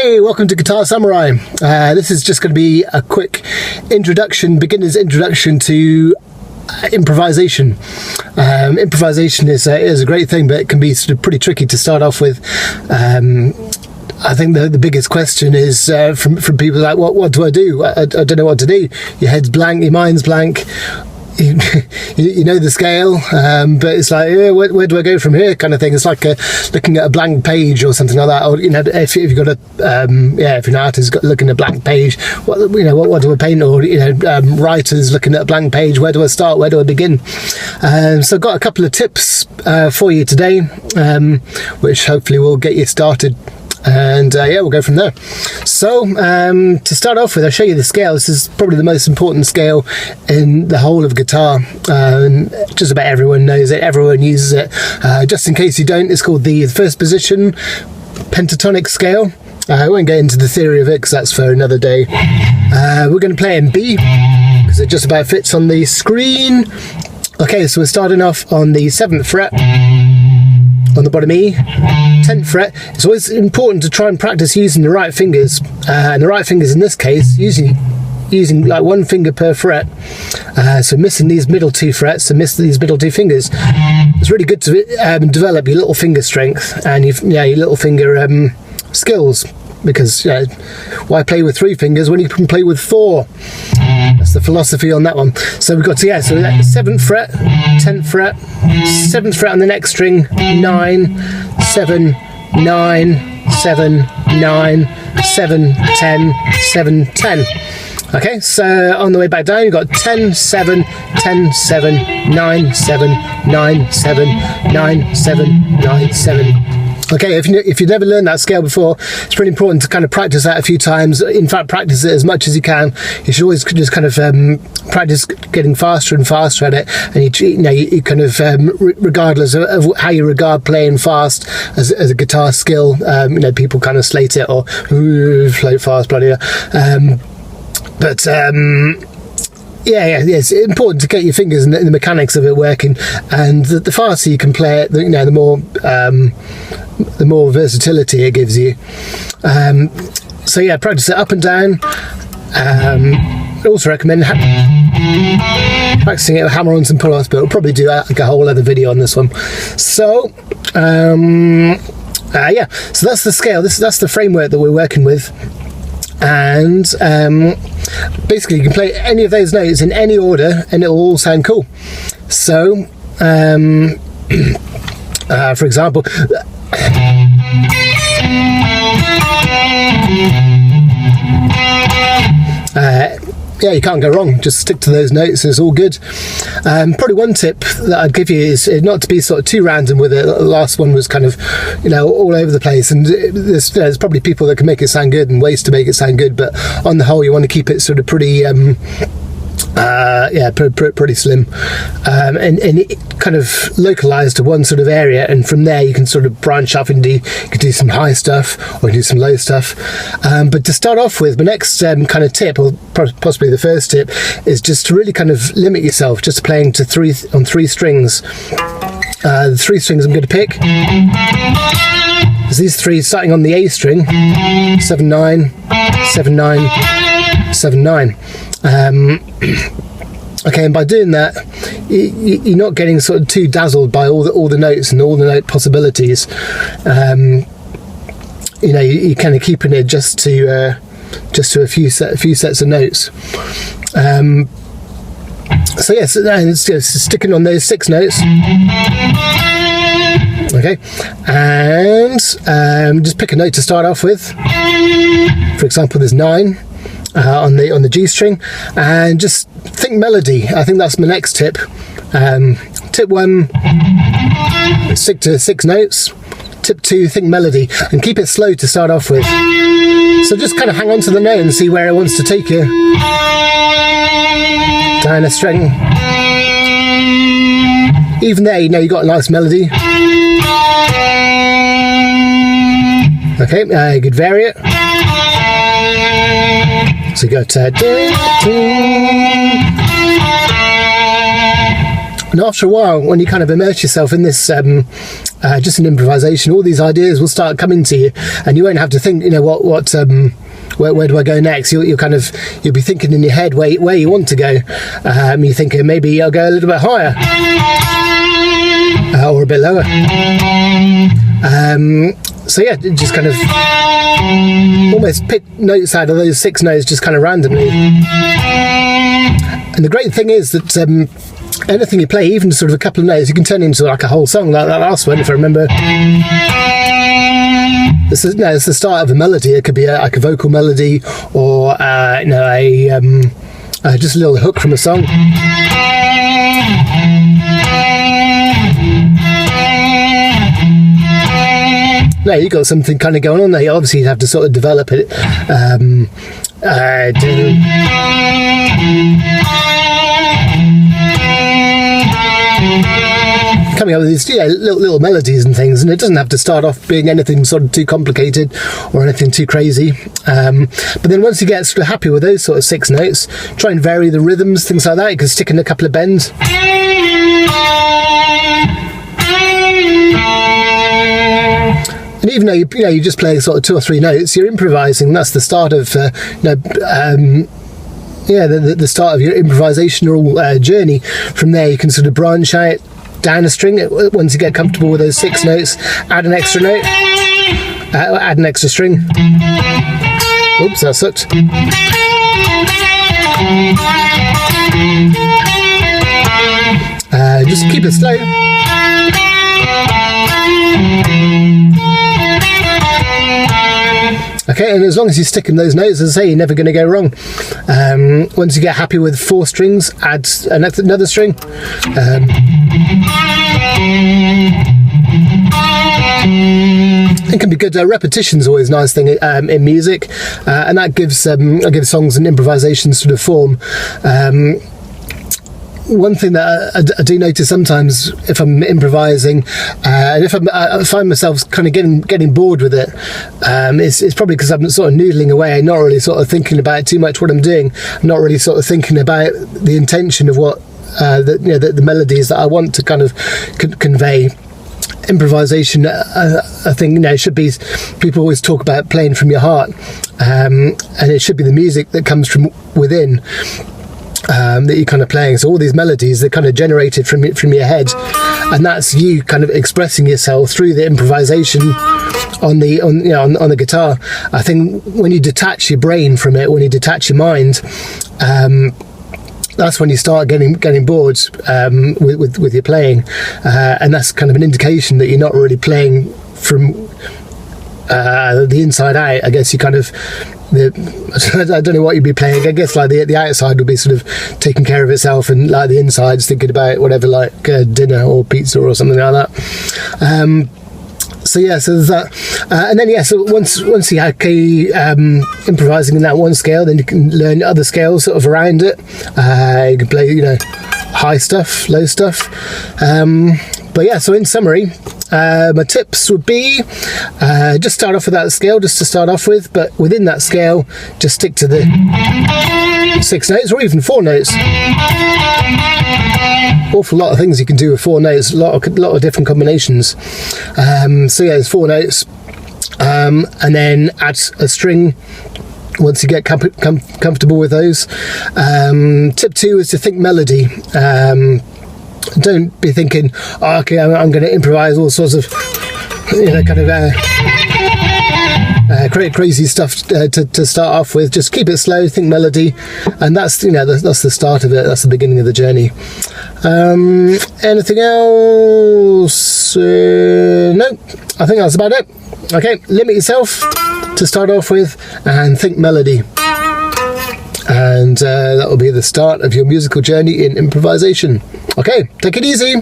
Hey, welcome to Guitar Samurai. This is just going to be a quick introduction, beginner's introduction to improvisation. Improvisation is a great thing, but it can be sort of pretty tricky to start off with. I think the biggest question is from people like, what do I do? I don't know what to do. Your head's blank, your mind's blank. You know the scale, but it's like, where do I go from here, kind of thing. It's like looking at a blank page or something like that. Or if you've got if you're an artist looking at a blank page, what do I paint? Or writers looking at a blank page, where do I start? Where do I begin? So I've got a couple of tips for you today, which hopefully will get you started. And we'll go from there. So to start off with, I'll show you the scale. This is probably the most important scale in the whole of guitar. Just about everyone knows it, everyone uses it. Just in case you don't, it's called the first position pentatonic scale. I won't get into the theory of it because that's for another day. We're going to play in B because it just about fits on the screen. Okay, so we're starting off on the 7th fret on the bottom E, 10th fret. It's always important to try and practice using the right fingers, and the right fingers in this case using like one finger per fret, so missing these middle two frets, so miss these middle two fingers. It's really good to develop your little finger strength and your little finger skills, because why play with 3 fingers when you can play with 4? That's the philosophy on that one. So we've got so that 7th fret, 10th fret, 7th fret on the next string, 9, 7, 9, 7, 9, 7, 10, 7, 10. Okay, so on the way back down, you've got 10, 7, 10, 7, 9, 7, 9, 7, 9, 7, 9, 7. Okay, if you've never learned that scale before, it's pretty important to kind of practice that a few times. In fact, practice it as much as you can. You should always just kind of practice getting faster and faster at it. And you kind of, regardless of how you regard playing fast as a guitar skill, people kind of slate it or play fast, bloody hell. It's important to get your fingers and the mechanics of it working, and the faster you can play it, the more versatility it gives you. Practice it up and down. I also recommend practicing it with hammer-ons and pull-offs, but we'll probably do a whole other video on this one. So so that's the scale. That's the framework that we're working with. And basically you can play any of those notes in any order and it'll all sound cool. So for example, you can't go wrong. Just stick to those notes, it's all good. Probably one tip that I'd give you is not to be sort of too random with it. The last one was kind of all over the place, and there's probably people that can make it sound good and ways to make it sound good, but on the whole you want to keep it sort of pretty pretty slim, and it kind of localized to one sort of area, and from there you can sort of branch off and you can do some high stuff or do some low stuff. But to start off with, the next kind of tip, or possibly the first tip, is just to really kind of limit yourself just playing to 3 strings. The 3 strings I'm going to pick is these 3, starting on the A string, 7, 9, 7, 9, 7, 9. Okay, and by doing that, you're not getting sort of too dazzled by all the notes and all the note possibilities. You're kind of keeping it just to a few sets of notes. It's sticking on those 6 notes. Okay, and just pick a note to start off with. For example, there's 9. On the G string, and just think melody. I think that's my next tip. Tip 1, stick to 6 notes. Tip 2, think melody, and keep it slow to start off with. So just kind of hang on to the note and see where it wants to take you. Down a string. Even there, you got a nice melody. Okay, you could vary it. So you got and after a while, when you kind of immerse yourself in this just in improvisation, all these ideas will start coming to you, and you won't have to think, where do I go next? You'll be thinking in your head where you want to go. You're thinking maybe I'll go a little bit higher or a bit lower. So yeah, just kind of almost pick notes out of those 6 notes just kind of randomly. And the great thing is that anything you play, even sort of a couple of notes, you can turn into like a whole song, like that last one, if I remember. It's the start of a melody. It could be like a vocal melody, or just a little hook from a song. No, you got something kind of going on there. Obviously, you'd have to sort of develop it. Coming up with these little melodies and things, and it doesn't have to start off being anything sort of too complicated or anything too crazy. But then once you get sort of happy with those sort of 6 notes, try and vary the rhythms, things like that. You can stick in a couple of bends. And even though you just play sort of 2 or 3 notes, you're improvising. That's the start of the start of your improvisational journey. From there, you can sort of branch out down a string. Once you get comfortable with those 6 notes, add an extra note, add an extra string. Oops, that sucked. Just keep it slow. Okay, and as long as you stick in those notes, as I say, you're never going to go wrong. Once you get happy with 4 strings, add another string. It can be good. Repetition's always a nice thing in music, and that gives songs an improvisation sort of form. One thing that I do notice sometimes if I'm improvising, and if I find myself kind of getting bored with it, it's probably because I'm sort of noodling away, not really sort of thinking about too much what I'm doing. I'm not really sort of thinking about the intention of what the melodies that I want to kind of convey. Improvisation, I think, should be, people always talk about playing from your heart, and it should be the music that comes from within. That you're kind of playing. So all these melodies, they're kind of generated from your head, and that's you kind of expressing yourself through the improvisation on the guitar. I think when you detach your brain from it, when you detach your mind, that's when you start getting bored with your playing, and that's kind of an indication that you're not really playing from the inside out. I guess you kind of, I don't know what you'd be playing. I guess like the outside would be sort of taking care of itself, and like the inside's thinking about whatever, like dinner or pizza or something like that. So there's that, and then so once you're okay improvising in that one scale, then you can learn other scales sort of around it. You can play high stuff, low stuff. So in summary, my tips would be just start off with that scale, just to start off with, but within that scale, just stick to the 6 notes or even 4 notes. Awful lot of things you can do with 4 notes, a lot of different combinations. There's 4 notes, and then add a string once you get comfortable with those. Tip 2 is to think melody. Don't be thinking, okay, I'm going to improvise all sorts of, crazy stuff to start off with. Just keep it slow, think melody, and that's that's the start of it. That's the beginning of the journey. Anything else? No, I think that's about it. Okay, limit yourself to start off with, and think melody. And that will be the start of your musical journey in improvisation. Okay, take it easy.